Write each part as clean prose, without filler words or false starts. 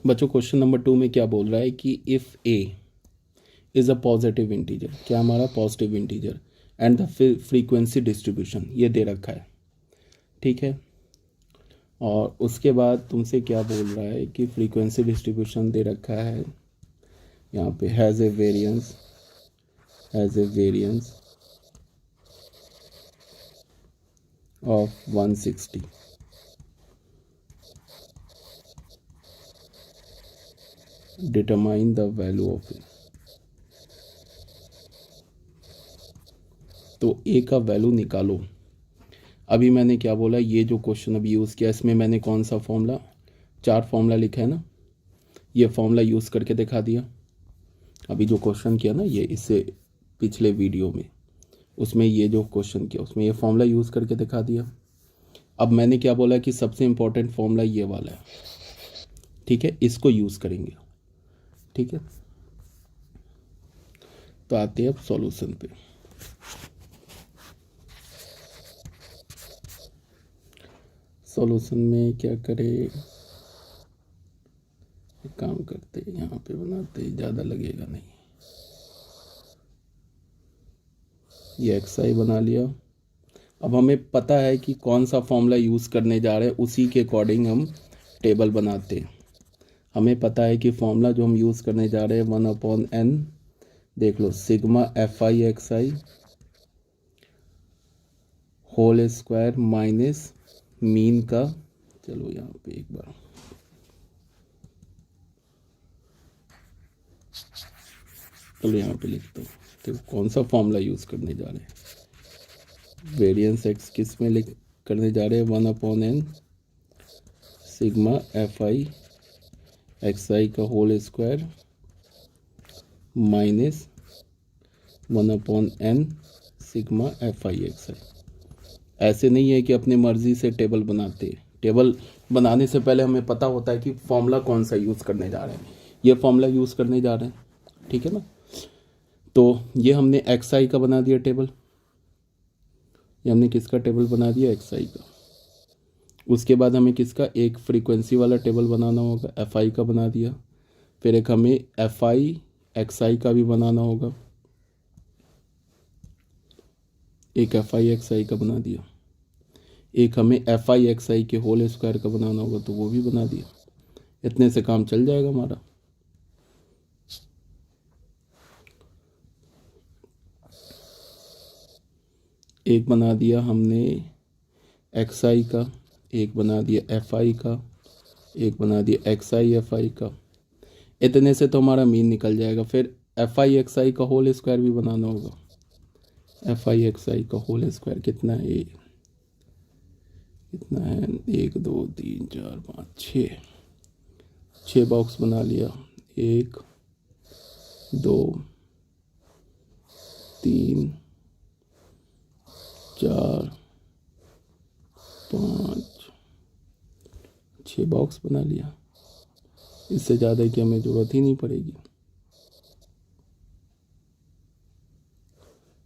बच्चों question number 2 में क्या बोल रहा है कि if A is a positive integer, क्या हमारा positive integer, and the frequency distribution ये दे रखा है, ठीक है। और उसके बाद तुमसे क्या बोल रहा है कि फ्रीक्वेंसी डिस्ट्रीब्यूशन दे रखा है यहाँ पे has a variance of 160। Determine the value of A. तो ए का वैल्यू निकालो। अभी मैंने क्या बोला, ये जो क्वेश्चन अभी यूज़ किया इसमें मैंने कौन सा फॉर्मूला, 4 फॉर्मूला लिखा है ना, ये फॉर्मूला यूज़ करके दिखा दिया। अभी जो क्वेश्चन किया ना ये, इससे पिछले वीडियो में, उसमें ये जो क्वेश्चन किया उसमें ये फॉर्मूला यूज़ करके दिखा दिया। अब मैंने क्या बोला कि सबसे इम्पोर्टेंट फॉर्मूला ये वाला है, ठीक है, इसको यूज़ करेंगे, ठीक है। तो आते हैं अब सॉल्यूशन पे। सॉल्यूशन में क्या करें, एक काम करते हैं यहाँ पे बनाते, ज़्यादा लगेगा नहीं। ये एक्स बना लिया। अब हमें पता है कि कौन सा फॉर्मूला यूज़ करने जा रहे हैं, उसी के अकॉर्डिंग हम टेबल बनाते हैं। हमें पता है कि फॉर्मूला जो हम यूज़ करने जा रहे हैं 1/n, देख लो, sigma FI/XI whole square minus mean का, चलो यहाँ पे एक बार, चलो यहाँ पे लिखता हूँ। तो कौन सा फॉर्मूला यूज़ करने जा रहे हैं, वेरिएंस एक्स किस में लिख करने जा रहे हैं, 1/n सिग्मा FI/XI का whole square minus 1/n sigma FI/XI। ऐसे नहीं है कि अपनी मर्ज़ी से टेबल बनाते हैं। टेबल बनाने से पहले हमें पता होता है कि फॉर्मूला कौन सा यूज़ करने जा रहे हैं। ये फॉर्मूला यूज़ करने जा रहे हैं, ठीक है ना। तो ये हमने XI का बना दिया टेबल, ये हमने किसका टेबल बना दिया, XI का। उसके बाद हमें किसका, एक फ्रीक्वेंसी वाला टेबल बनाना होगा, FI का बना दिया। फिर एक हमें FI/XI का भी बनाना होगा, एक FI/XI का बना दिया। एक हमें FI/XI के होल स्क्वायर का बनाना होगा, तो वो भी बना दिया। इतने से काम चल जाएगा हमारा। एक बना दिया हमने XI का, एक बना दिया FI का, एक बना दिया XI/FI का। इतने से तो हमारा मीन निकल जाएगा। फिर FI/XI का होल स्क्वायर भी बनाना होगा। FI/XI का होल स्क्वायर कितना है, कितना है, 1 2 3 4 5 6 बॉक्स बना लिया। 1 2 3 4 5 6 बॉक्स बना लिया। इससे ज़्यादा की हमें ज़रूरत ही नहीं पड़ेगी,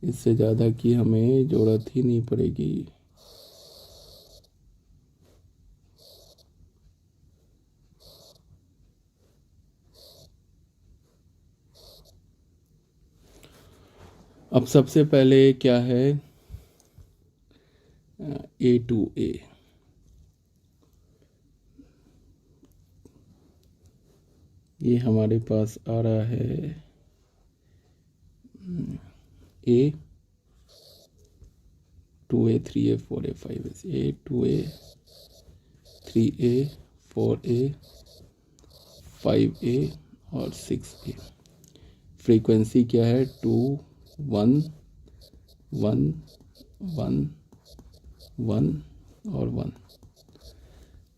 इससे ज़्यादा की हमें ज़रूरत ही नहीं पड़ेगी। अब सबसे पहले क्या है, A2A, ये हमारे पास आ रहा है A 2A 3A 4A 5A, A 2A 3A 4A 5A और 6A। फ्रीक्वेंसी क्या है, 2 1 1 1 1 और 1।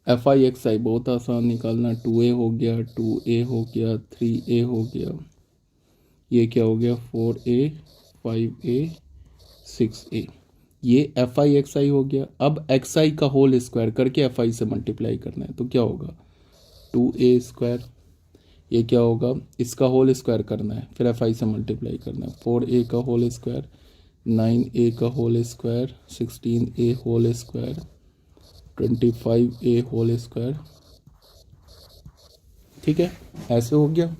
FI/XI बहुत आसान निकालना, 2A हो गया, 2A हो गया, 3A हो गया, ये क्या हो गया, 4A 5A 6A। ये FI/XI हो गया। अब XI का होल स्क्वायर करके FI से मल्टीप्लाई करना है, तो क्या होगा, 2A स्क्वायर। ये क्या होगा, इसका होल स्क्वायर करना है, फिर FI से मल्टीप्लाई करना है, 4A का होल स्क्वायर, 9A का whole square, 16A whole square, 25A whole square, ठीक है, ऐसे हो गया।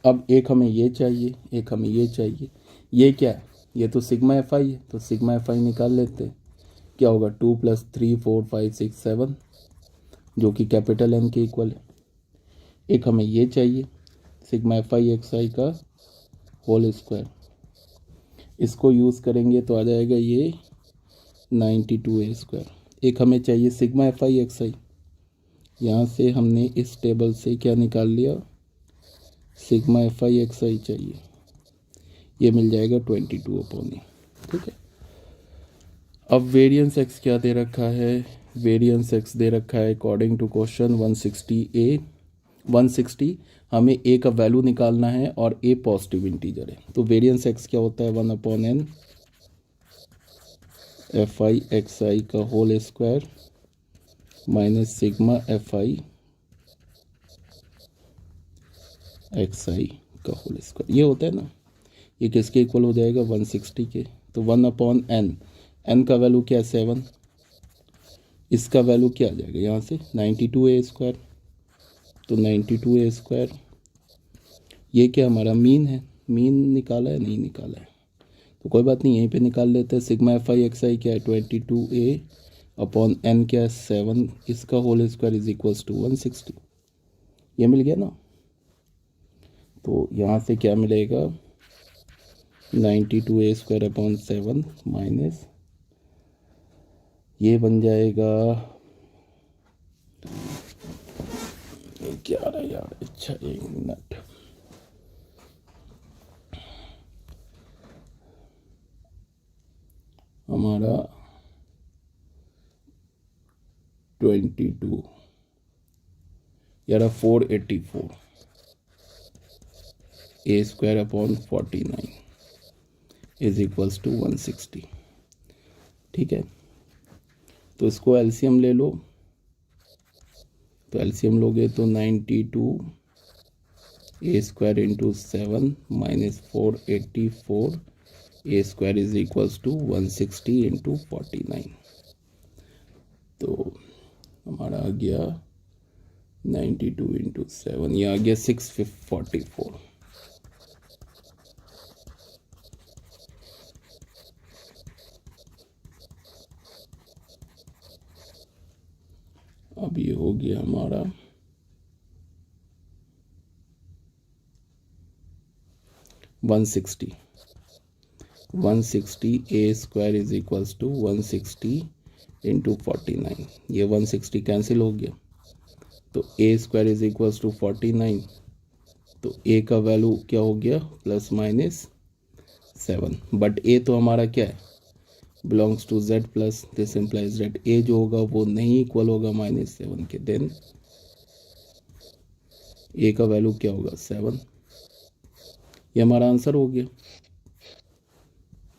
अब एक हमें ये चाहिए, एक हमें ये चाहिए। ये क्या है? ये तो सिग्मा एफ आई है, तो सिग्मा एफ आई निकाल लेते हैं। क्या होगा? 2 + 3 4 5 6 7, जो कि कैपिटल एन के इक्वल है। एक हमें ये चाहिए, sigma F I X I का होल स्क्वायर। इसको यूज़ करेंगे तो आ जाएगा ये 92a²। एक हमें चाहिए सिग्मा एफ आई एक्स आई। यहाँ से हमने इस टेबल से क्या निकाल लिया? सिग्मा एफ आई एक्स आई चाहिए, ये मिल जाएगा 22/a। ठीक है। अब वेरिएंस एक्स क्या दे रखा है? वेरिएंस एक्स दे रखा है अकॉर्डिंग टू क्वेश्चन 160a 160। हमें ए का वैल्यू निकालना है और ए पॉजिटिव इंटीजर है, तो वेरिएंस एक्स क्या होता है? 1/n F I X I का whole square minus sigma F I X I का होल स्क्वायर। ये होता है ना, ये किसके इक्वल हो जाएगा? 160 के। तो 1/n, n का वैल्यू क्या है? 7। इसका वैल्यू क्या आ जाएगा यहाँ से? 92a²। तो 92a², ये क्या हमारा मीन है? मीन निकाला है? नहीं निकाला है, तो कोई बात नहीं, यहीं पे निकाल लेते हैं। Sigma F I X I क्या है? 22a/n क्या है? 7। इसका whole square is equals to 160। ये मिल गया ना। तो यहाँ से क्या मिलेगा? 92a²/7 माइनस ये बन जाएगा, क्या रहा यार? अच्छा, 1 मिनट। हमारा 22 यार 484 a²/49 इज इक्वल्स टू 160। ठीक है, तो इसको एलसीएम ले लो। तो एलसीएम लोगे तो 92 a² into 7 minus 484 a² is equals to 160 into 49। तो हमारा आ गया 92 इंटू 7, ये आ गया 644। अब ये हो गया हमारा 160 a² is equals to 160 into 49। ये 160 कैंसिल हो गया, तो a² इज इक्वल्स टू 49। तो a का वैल्यू क्या हो गया? +7। बट a तो हमारा क्या है? Belongs to z plus, this implies that a जो होगा वो नहीं इक्वल होगा -7 के। देन a का वैल्यू क्या होगा? 7। ये हमारा आंसर हो गया,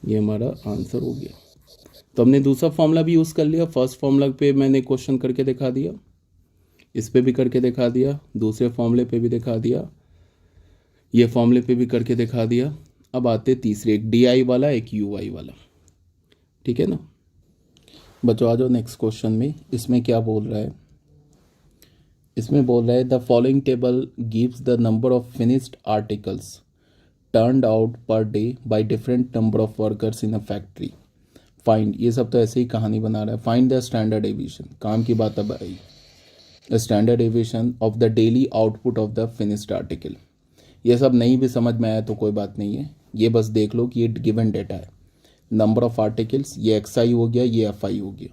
ये हमारा आंसर हो गया। तो हमने दूसरा फॉर्मूला भी यूज़ कर लिया। फर्स्ट फॉर्मूला पे मैंने क्वेश्चन करके दिखा दिया, इस पे भी करके दिखा दिया, दूसरे फॉर्मूले पे भी दिखा दिया, ये फॉर्मूले पे भी करके दिखा दिया। अब आते तीसरे, एक डी वाला, एक यू वाला। ठीक है ना बच्चों, आ जाओ नेक्स्ट क्वेश्चन में। इसमें क्या बोल रहा है? इसमें बोल रहा है the following table gives the number of finished articles turned out per day by different number of workers in a factory. Find, ये सब तो ऐसे ही कहानी बना रहा है। फाइंड द स्टैंडर्ड डेविएशन, काम की बात अब आई। Standard deviation of the daily output of the finished article. ये सब नहीं भी समझ में आया तो कोई बात नहीं है, ये बस देख लो कि ये गिवन डेटा है। नंबर ऑफ आर्टिकल्स, ये एक्स आई हो गया, ये एफ आई हो गया।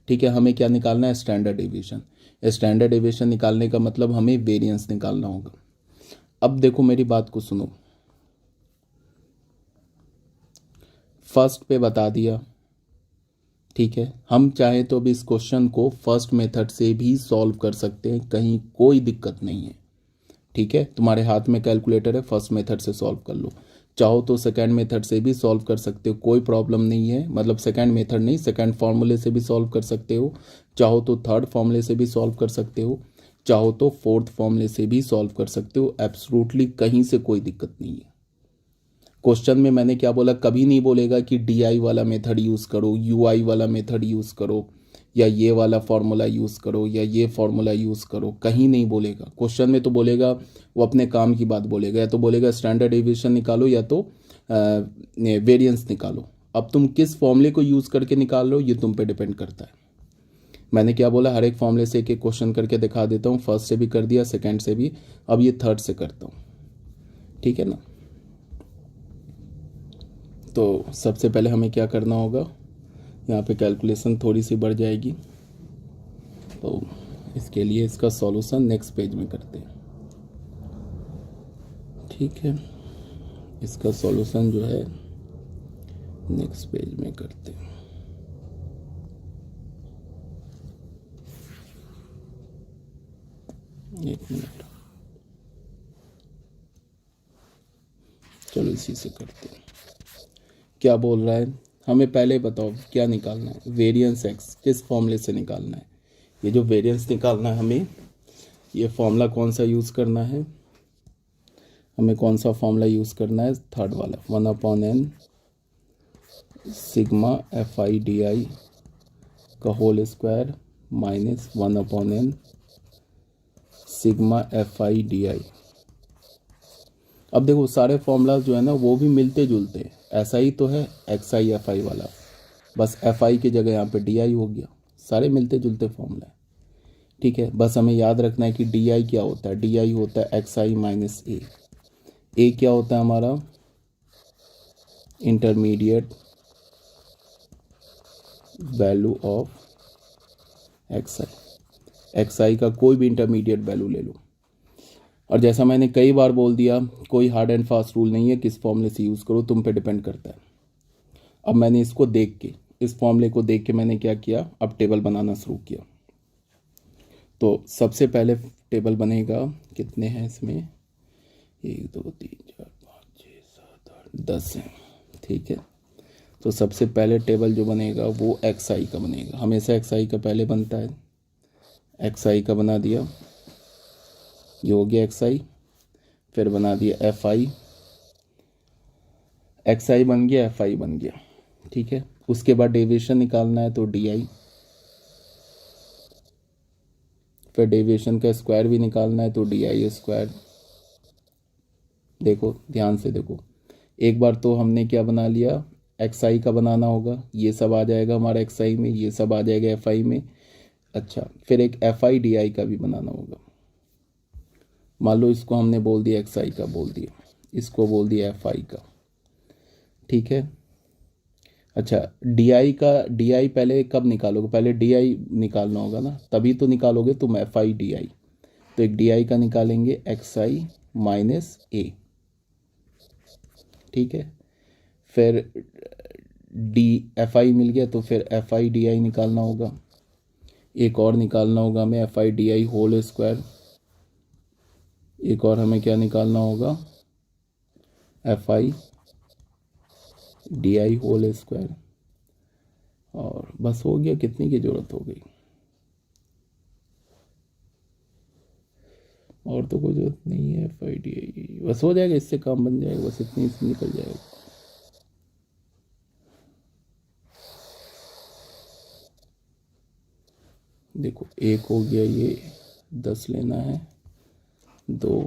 ठीक है, हमें क्या निकालना है? Standard deviation. स्टैंडर्ड डेविएशन निकालने का मतलब हमें वेरिएंस निकालना होगा। अब देखो मेरी बात को सुनो, फर्स्ट पे बता दिया। ठीक है, हम चाहे तो भी इस क्वेश्चन को फर्स्ट मेथड से भी सॉल्व कर सकते हैं, कहीं कोई दिक्कत नहीं है। ठीक है, तुम्हारे हाथ में कैलकुलेटर है, फर्स्ट मेथड से सॉल्व कर लो। चाहो तो सेकंड मेथड से भी सॉल्व कर सकते हो, कोई प्रॉब्लम नहीं है। मतलब सेकंड मेथड नहीं, सेकंड फॉर्मूले से भी सॉल्व कर सकते हो। चाहो तो थर्ड फॉर्मूले से भी सॉल्व कर सकते हो, चाहो तो फोर्थ फॉर्मूले से भी सॉल्व कर सकते हो। एब्सोल्युटली कहीं से कोई दिक्कत नहीं है। क्वेश्चन में मैंने क्या बोला? कभी नहीं बोलेगा कि डी वाला मेथड यूज़ करो, यू वाला मेथड यूज़ करो, या ये वाला फार्मूला यूज़ करो या ये फार्मूला यूज़ करो, कहीं नहीं बोलेगा। क्वेश्चन में तो बोलेगा, वो अपने काम की बात बोलेगा, या तो बोलेगा स्टैंडर्ड डेविएशन निकालो या तो वेरिएंस निकालो। अब तुम किस फॉर्मूले को यूज़ करके निकाल रहे हो ये तुम पे डिपेंड करता है। मैंने क्या बोला, हर एक फॉर्मूले से एक एक क्वेश्चन करके दिखा देता हूँ। फर्स्ट से भी कर दिया, सेकंड से भी, अब ये थर्ड से करता हूँ, ठीक है ना। तो सबसे पहले हमें क्या करना होगा, यहाँ पे कैलकुलेशन थोड़ी सी बढ़ जाएगी, तो इसके लिए इसका सॉल्यूशन नेक्स्ट पेज में करते हैं, ठीक है। इसका सॉल्यूशन जो है नेक्स्ट पेज में करते हैं। एक मिनट, चलो इसी से करते हैं। क्या बोल रहा है, हमें पहले बताओ क्या निकालना है, वेरिएंस एक्स किस फॉर्मूले से निकालना है। ये जो वेरिएंस निकालना है हमें, ये फॉर्मूला कौन सा यूज़ करना है, हमें कौन सा फॉर्मूला यूज़ करना है, थर्ड वाला, 1/n सिग्मा FI/DI का whole square minus 1/n sigma FI/DI। अब देखो सारे फॉर्मूला जो है ना वो भी मिलते जुलते हैं, ऐसा ही तो है XI FI वाला, बस FI की जगह यहाँ पे DI हो गया, सारे मिलते जुलते फॉर्मूला है, ठीक है। बस हमें याद रखना है कि DI क्या होता है, DI होता है XI माइनस A क्या होता है हमारा, इंटरमीडिएट वैल्यू ऑफ XI का कोई भी इंटरमीडिएट वैल्यू ले लो। और जैसा मैंने कई बार बोल दिया, कोई हार्ड एंड फास्ट रूल नहीं है किस फॉर्मूले से यूज़ करो, तुम पे डिपेंड करता है। अब मैंने इसको देख के, इस फॉर्मूले को देख के मैंने क्या किया, अब टेबल बनाना शुरू किया। तो सबसे पहले टेबल बनेगा, कितने हैं इसमें, 1 2 3 4 5 6 7 8 10 हैं, ठीक है। तो सबसे पहले टेबल जो बनेगा वो XI का बनेगा, हमेशा XI का पहले बनता है। XI का बना दिया, ये हो गया XI, फिर बना दिया FI, XI बन गया, FI बन गया, ठीक है। उसके बाद डेविएशन निकालना है तो DI, फिर डेविएशन का स्क्वायर भी निकालना है तो DI स्क्वायर। देखो ध्यान से देखो, एक बार तो हमने क्या बना लिया, XI का बनाना होगा, ये सब आ जाएगा हमारा XI में, ये सब आ जाएगा FI में। अच्छा, फिर एक FI/DI का भी बनाना होगा। मान लो इसको हमने बोल दिया XI का बोल दिया, इसको बोल दिया FI का, ठीक है। अच्छा, DI पहले कब निकालोगे, पहले DI निकालना होगा ना, तभी तो निकालोगे तुम FI/DI। तो एक DI का निकालेंगे XI माइनस A, ठीक है। फिर FI मिल गया तो फिर FI/DI निकालना होगा, एक और निकालना होगा हमें FI/DI होल स्क्वायर, एक और हमें क्या निकालना होगा, FI/DI होल स्क्वायर, और बस हो गया, कितनी की ज़रूरत हो गई, और तो कोई ज़रूरत नहीं है। FI/DI बस हो जाएगा, इससे काम बन जाएगा, बस इतनी इसमें निकल जाएगा। देखो एक हो गया, ये 10 लेना है, 2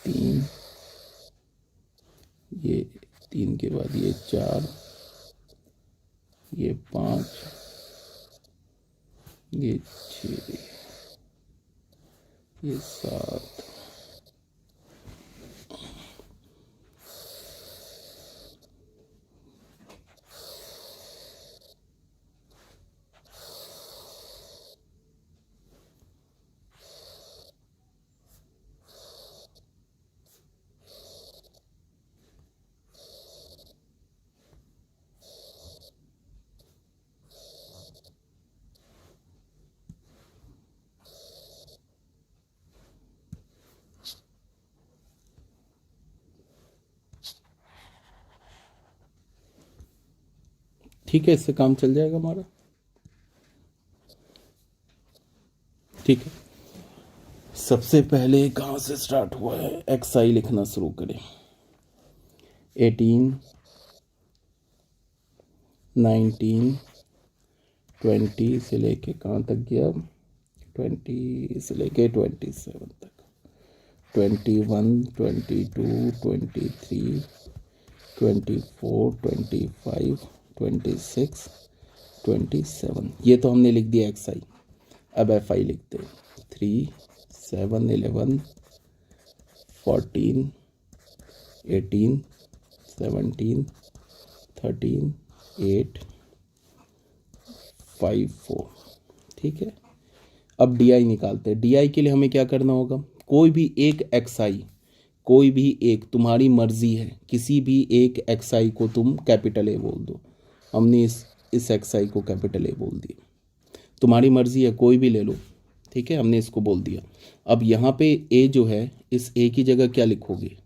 3, ये 3 के बाद ये 4, ये 5, ये 6, ये 7, ठीक है, इससे काम चल जाएगा हमारा, ठीक है। सबसे पहले कहाँ से स्टार्ट हुआ है, XI लिखना शुरू करें, 18 19, 20 से लेके कहाँ तक गया, 20 से लेके 27 तक, 21, 22, 23, 24, 25, 26, 27। ये तो हमने लिख दिया एक्स आई। अब एफ आई लिखते हैं। 3, 7, 11, 14, 18, 17, 13, 8, 5, 4। ठीक है। अब डी आई निकालते हैं। डी आई के लिए हमें क्या करना होगा, कोई भी एक एक्स आई, कोई भी एक, तुम्हारी मर्जी है, किसी भी एक एक्स आई को तुम कैपिटल ए बोल दो। हमने इस एक्स आई को कैपिटल ए बोल दिया। तुम्हारी मर्जी है, कोई भी ले लो। ठीक है, हमने इसको बोल दिया। अब यहाँ पे ए जो है, इस ए की जगह क्या लिखोगे,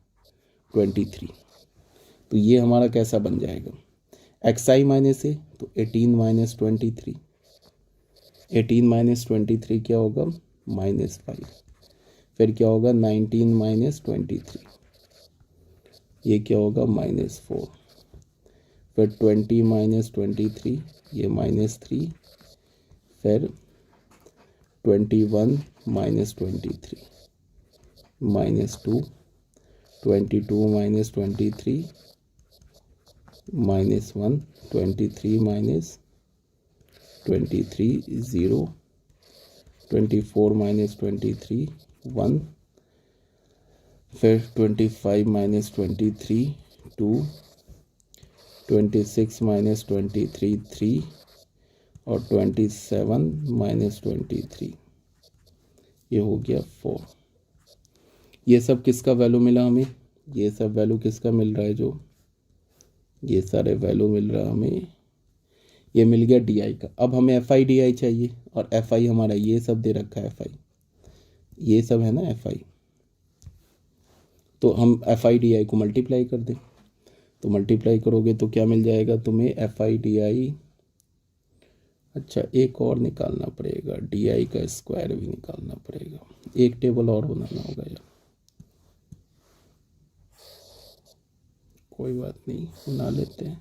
23। तो ये हमारा कैसा बन जाएगा, एक्स आई माइनस ए, तो 18 माइनस 23, 18 माइनस 23 क्या होगा, -5। फिर क्या होगा, 19 माइनस 23, ये क्या होगा, -4। फिर 20 माइनस 23, ये -3। फिर 21 माइनस 23, -2। 22 माइनस 23, -1। 23 माइनस 23, 0। 24 माइनस 23, 1। फिर 25 माइनस 23, 2। 26 माइनस 23, 3। और 27 माइनस 23, ये हो गया 4। ये सब किसका वैल्यू मिला हमें, ये सब वैल्यू किसका मिल रहा है, जो ये सारे वैल्यू मिल रहा है हमें, ये मिल गया डी आई का। अब हमें एफ आई डी आई चाहिए, और एफ आई हमारा ये सब दे रखा है, एफ आई ये सब है ना एफ आई। तो हम एफ आई डी आई को मल्टीप्लाई कर दें, तो मल्टीप्लाई करोगे तो क्या मिल जाएगा तुम्हें, एफ आई डी आई। अच्छा, एक और निकालना पड़ेगा, डी आई का स्क्वायर भी निकालना पड़ेगा, एक टेबल और बनाना होगा यार। कोई बात नहीं, बना लेते हैं।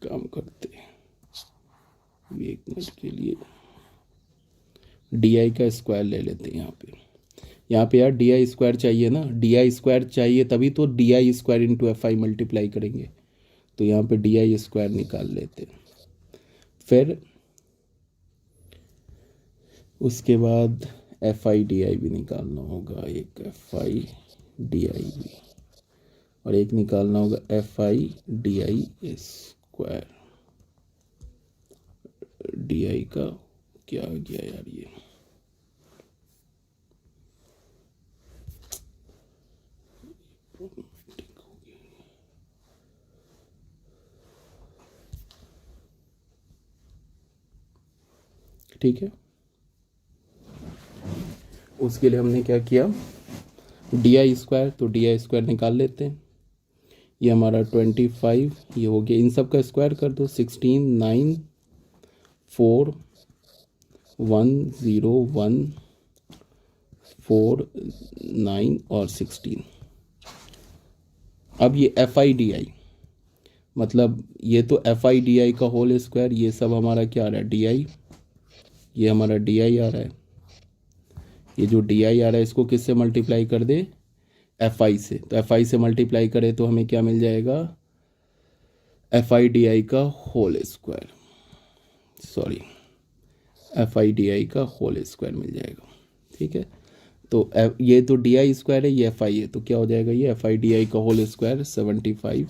काम करते हैं, एक मिनट के लिए डी आई का स्क्वायर ले लेते हैं। यहाँ पे यार डी आई स्क्वायर चाहिए ना, डी आई स्क्वायर चाहिए तभी तो D I square into F I multiply करेंगे। तो यहाँ पे डी आई स्क्वायर निकाल लेते हैं। फिर उसके बाद एफ आई डी आई भी निकालना होगा, एक एफ आई डी आई भी, और एक निकालना होगा F I D I square. D I का क्या आ गया यार, ये ठीक है। उसके लिए हमने क्या किया, डी आई स्क्वायर, तो डी आई स्क्वायर निकाल लेते हैं। ये हमारा 25, ये हो गया, इन सब का स्क्वायर कर दो, 16, 9, 4, 1, 0, 1, 4, 9 और 16। अब ये एफ आई डी आई, मतलब ये तो एफ आई डी आई का होल स्क्वायर, ये सब हमारा क्या आ रहा है, डी आई, ये हमारा डी आई आ रहा है। ये जो डी आई आ रहा है इसको किससे मल्टीप्लाई कर दे, एफ आई से। तो एफ आई से मल्टीप्लाई करें तो हमें क्या मिल जाएगा, एफ आई डी आई का होल स्क्वायर, सॉरी FI/DI का होल स्क्वायर मिल जाएगा। ठीक है, तो ये तो DI स्क्वायर है, ये FI है, तो क्या हो जाएगा ये FI/DI का होल स्क्वायर 75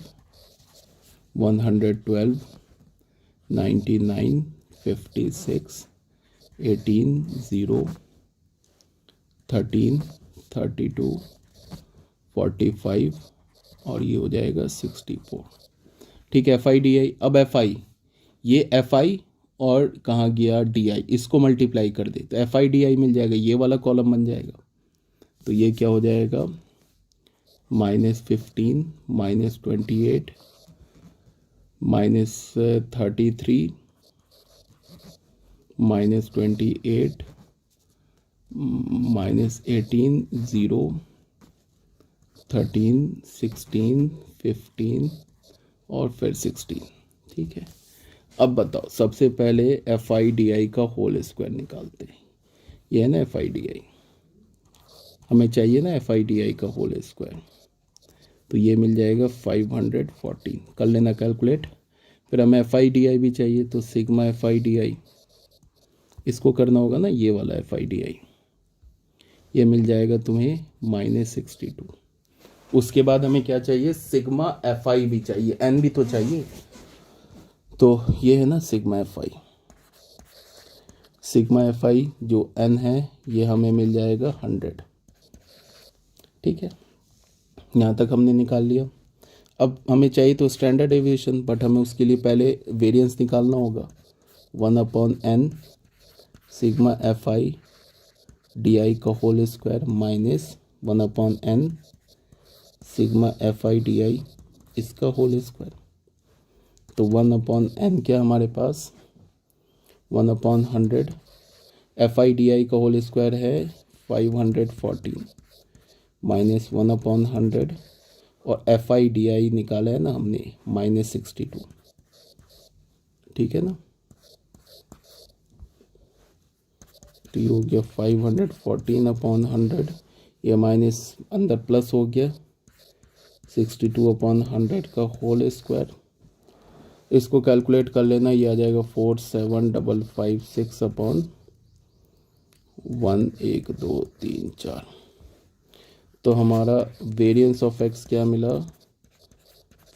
112 99 56 18 0 13 32 45 और ये हो जाएगा 64। ठीक है, FI/DI। अब FI, ये FI और कहाँ गया DI, इसको मल्टीप्लाई कर दे तो FI/DI मिल जाएगा, ये वाला कॉलम बन जाएगा। तो ये क्या हो जाएगा -15 -28 -33 -28 -18 0 13 16 15 और फिर 16। ठीक है, अब बताओ सबसे पहले FI/DI का होल स्क्वायर निकालते हैं। ये है ना FI/DI, हमें चाहिए ना FI/DI का होल स्क्वायर, तो ये मिल जाएगा 514। कर लेना कैलकुलेट। फिर हमें FI/DI भी चाहिए, तो सिग्मा FI/DI, इसको करना होगा ना, ये वाला FI/DI, ये मिल जाएगा तुम्हें -62। उसके बाद हमें क्या चाहिए, सिग्मा FI भी चाहिए, N भी तो चाहिए, तो ये है ना सिग्मा FI। सिग्मा FI जो N है ये हमें मिल जाएगा 100। ठीक है, यहाँ तक हमने निकाल लिया। अब हमें चाहिए तो स्टैंडर्ड डेविएशन, बट हमें उसके लिए पहले वेरिएंस निकालना होगा। 1/n सिग्मा FI/DI का whole square minus 1/n sigma FI/DI इसका होल स्क्वायर। तो 1/n क्या हमारे पास 1/100। FI/DI का होल स्क्वायर है 514 माइनस 1/100 और FI/DI निकाला है ना हमने -62। ठीक है ना, तो ये हो गया 514/100, ये माइनस अंदर प्लस हो गया 62/100 का होल स्क्वायर। इसको कैलकुलेट कर लेना, ये आ जाएगा 47556/1 1 2 3 4। तो हमारा वेरिएंस ऑफ x क्या मिला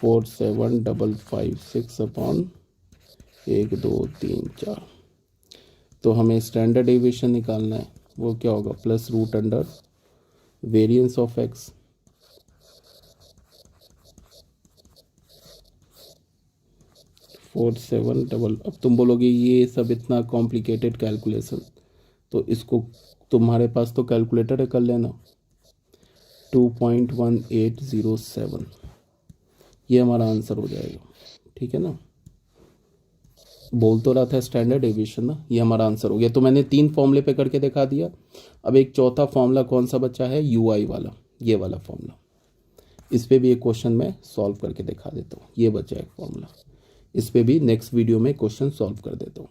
47556/1 2 3 4। तो हमें स्टैंडर्ड डेविएशन निकालना है, वो क्या होगा +√ वेरिएंस ऑफ x 47 अब तुम बोलोगे ये सब इतना कॉम्प्लिकेटेड कैलकुलेशन, तो इसको तुम्हारे पास तो कैलकुलेटर है, कर लेना 2.1807, ये हमारा आंसर हो जाएगा। ठीक है ना, बोल तो रहा था स्टैंडर्ड डेविएशन ना, ये हमारा आंसर हो गया। तो मैंने 3 फॉर्मूले पे करके दिखा दिया। अब एक चौथा फॉर्मूला कौन सा बचा है, UI वाला, ये वाला फॉर्मूला, इस पे भी एक क्वेश्चन मैं सॉल्व करके दिखा देता हूँ। ये बचा एक फॉर्मूला, इस पे भी नेक्स्ट वीडियो में क्वेश्चन सॉल्व कर देता हूँ।